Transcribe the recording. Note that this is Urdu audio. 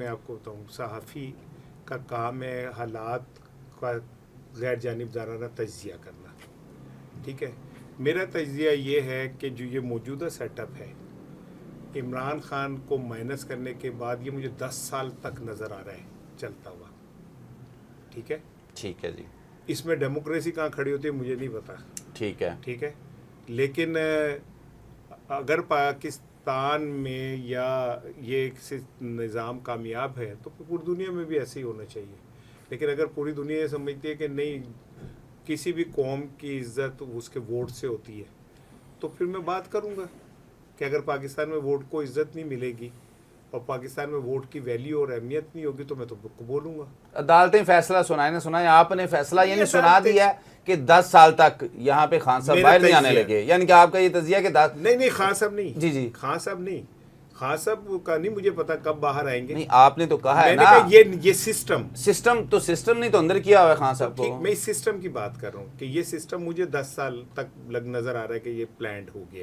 میں آپ کو بتاؤں صحافی کا کام ہے حالات کا غیر جانبدارانہ تجزیہ کرنا. ٹھیک ہے, میرا تجزیہ یہ ہے کہ جو یہ موجودہ سیٹ اپ ہے عمران خان کو مائنس کرنے کے بعد یہ مجھے 10 سال تک نظر آ رہا ہے چلتا ہوا. ٹھیک ہے, ٹھیک ہے جی, اس میں ڈیموکریسی کہاں کھڑی ہوتی ہے مجھے نہیں پتا. ٹھیک ہے, ٹھیک ہے, لیکن اگر پاکستان میں یا یہ نظام کامیاب ہے تو پوری دنیا میں بھی ایسے ہی ہونا چاہیے. لیکن اگر پوری دنیا یہ سمجھتی ہے کہ نہیں کسی بھی قوم کی عزت اس کے ووٹ سے ہوتی ہے تو پھر میں بات کروں گا کہ اگر پاکستان میں ووٹ کو عزت نہیں ملے گی اور پاکستان میں ووٹ کی ویلیو اور اہمیت نہیں ہوگی تو میں تو بولوں گا. عدالتیں فیصلہ سنائیں, آپ نے فیصلہ یعنی سنا دیا ہے کہ 10 سال تک یہاں پہ خان صاحب باہر نہیں آنے لگے, یعنی کہ آپ کا یہ تجزیہ کہ نہیں خان صاحب نہیں, جی خان صاحب نہیں, خان صاحب کا نہیں مجھے پتا کب باہر آئیں گے. نہیں آپ نے تو کہا ہے نا یہ سسٹم نہیں تو اندر کیا ہوا ہے خان صاحب کو. میں اس سسٹم کی بات کر رہا ہوں کہ یہ سسٹم مجھے 10 سال تک نظر آ رہا ہے کہ یہ پلانڈ ہو گیا.